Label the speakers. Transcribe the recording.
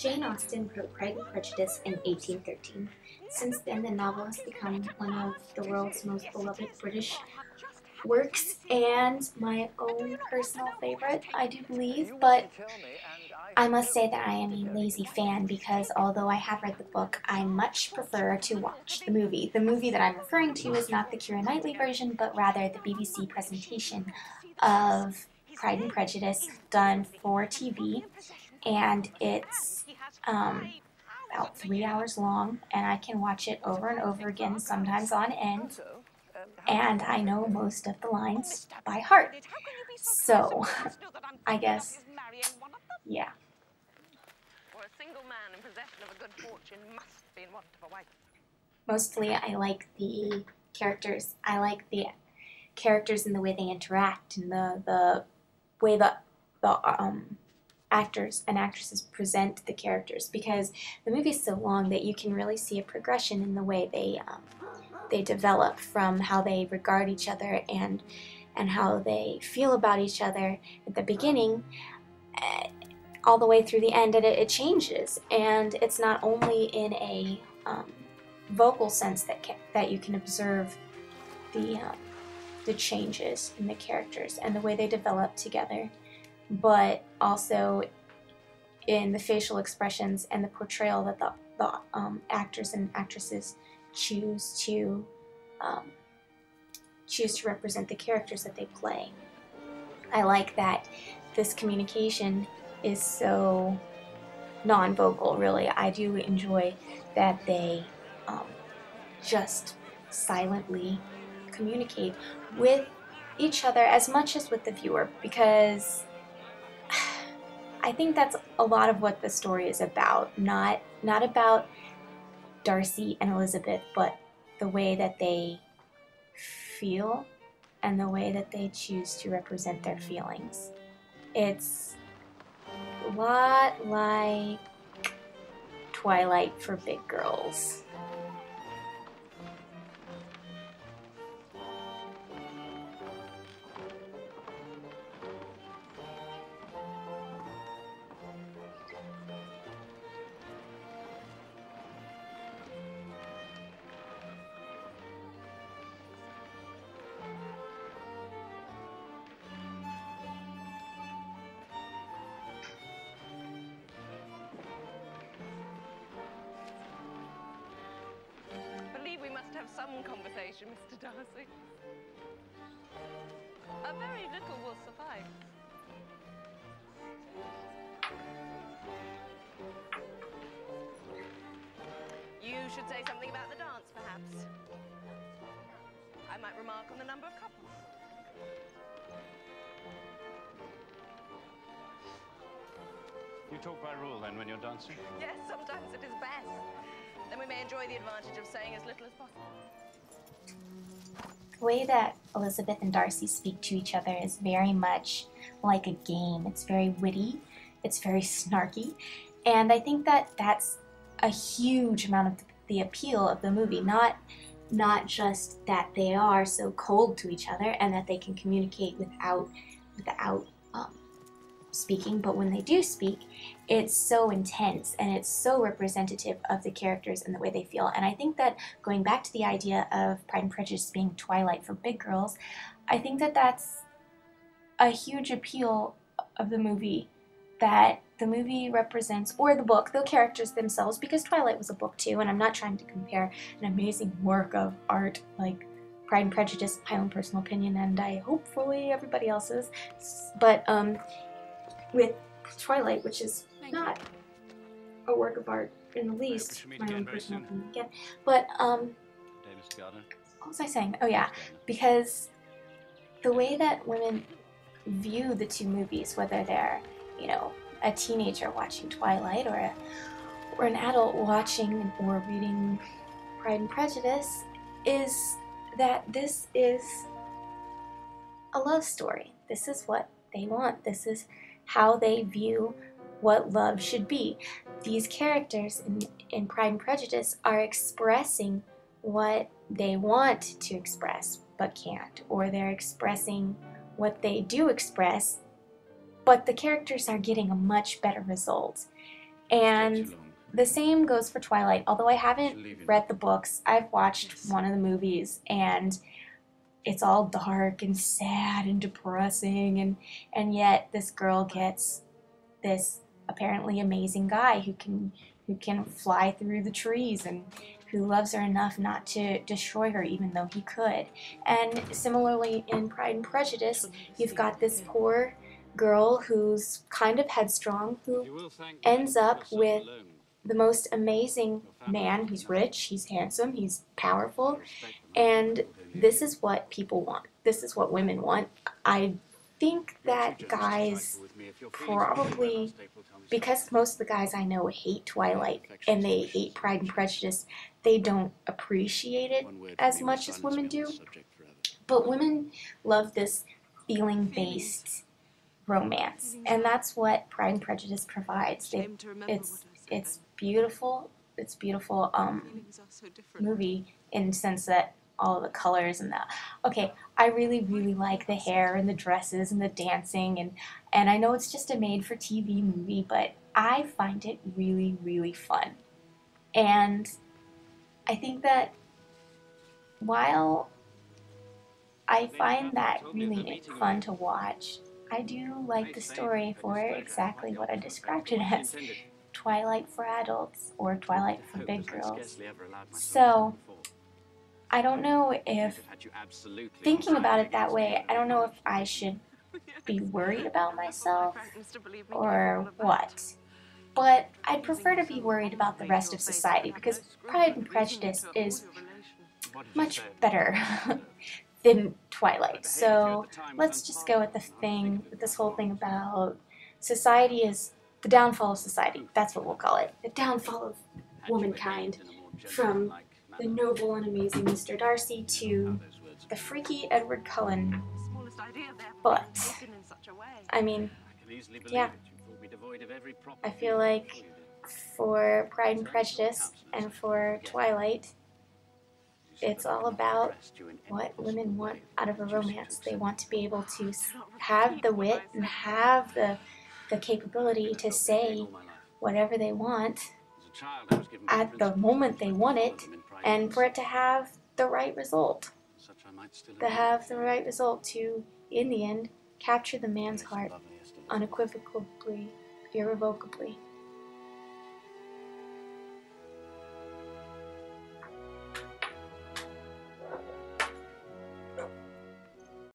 Speaker 1: Jane Austen wrote Pride and Prejudice in 1813. Since then, the novel has become one of the world's most beloved British works and my own personal favorite, I do believe, but I must say that I am a lazy fan because although I have read the book, I much prefer to watch the movie. The movie that I'm referring to is not the Keira Knightley version, but rather the BBC presentation of Pride and Prejudice done for TV, and it's about 3 hours long, and I can watch it over and over again, sometimes on end, and I know most of the lines by heart. So, I guess, yeah. Mostly I like the characters. I like the characters and the way they interact and the way the actors and actresses present the characters, because the movie's so long that you can really see a progression in the way they develop from how they regard each other and how they feel about each other at the beginning all the way through the end, and it changes, and it's not only in a vocal sense that you can observe the changes in the characters and the way they develop together, but also in the facial expressions and the portrayal that the actors and actresses choose to represent the characters that they play. I like that this communication is so non-vocal, really. I do enjoy that they just silently communicate with each other as much as with the viewer, because I think that's a lot of what the story is about. Not about Darcy and Elizabeth, but the way that they feel and the way that they choose to represent their feelings. It's a lot like Twilight for big girls.
Speaker 2: We must have some conversation, Mr. Darcy. A very little will suffice. You should say something about the dance, perhaps. I might remark on the number of couples.
Speaker 3: You talk by rule, then, when you're dancing?
Speaker 2: Yes, sometimes it is best. Then we may enjoy the advantage of saying as little as possible.
Speaker 1: The way that Elizabeth and Darcy speak to each other is very much like a game. It's very witty, it's very snarky, and I think that that's a huge amount of the appeal of the movie. Not just that they are so cold to each other and that they can communicate without speaking, but when they do speak, it's so intense and it's so representative of the characters and the way they feel. And I think that going back to the idea of Pride and Prejudice being Twilight for big girls, I think that that's a huge appeal of the movie, that the movie represents, or the book, the characters themselves, because Twilight was a book too, and I'm not trying to compare an amazing work of art like Pride and Prejudice, my own personal opinion, and I hopefully everybody else's, but with Twilight, which is not a work of art in the least, my own personal opinion again, but what was I saying? Oh yeah, because the way that women view the two movies, whether they're, you know, a teenager watching Twilight or an adult watching or reading Pride and Prejudice, is that this is a love story. This is what they want. This is how they view what love should be. These characters in Pride and Prejudice are expressing what they want to express but can't, or they're expressing what they do express, but the characters are getting a much better result. And the same goes for Twilight. Although I haven't read the books, I've watched one of the movies, and it's all dark and sad and depressing, and yet this girl gets this apparently amazing guy who can fly through the trees and who loves her enough not to destroy her even though he could. And similarly in Pride and Prejudice, you've got this poor girl who's kind of headstrong, who ends up with the most amazing man. He's rich, he's handsome, he's powerful, and this is what people want. This is what women want. I think that guys probably, because most of the guys I know hate Twilight and they hate Pride and Prejudice, they don't appreciate it as much as women do. But women love this feeling-based romance, and that's what Pride and Prejudice provides. It's beautiful. It's beautiful movie in the sense that all of the colors and the, okay, I really like the hair and the dresses and the dancing, and I know it's just a made-for-TV movie, but I find it really fun. And I think that while I find that really fun to watch, I do like the story for exactly what I described it as. Twilight for adults, or Twilight for big girls. So I don't know if, thinking about it that way, I don't know if I should be worried about myself or what. But I'd prefer to be worried about the rest of society, because Pride and Prejudice is much better than Twilight. So let's just go with this whole thing about society is the downfall of society. That's what we'll call it. The downfall of womankind, from the noble and amazing Mr. Darcy to the freaky Edward Cullen. But, I mean, yeah, I feel like for Pride and Prejudice and for Twilight, it's all about what women want out of a romance. They want to be able to have the wit and have the capability to say whatever they want at the moment they want it, and for it to have the right result. To have the right result to, in the end, capture the man's heart unequivocally, irrevocably.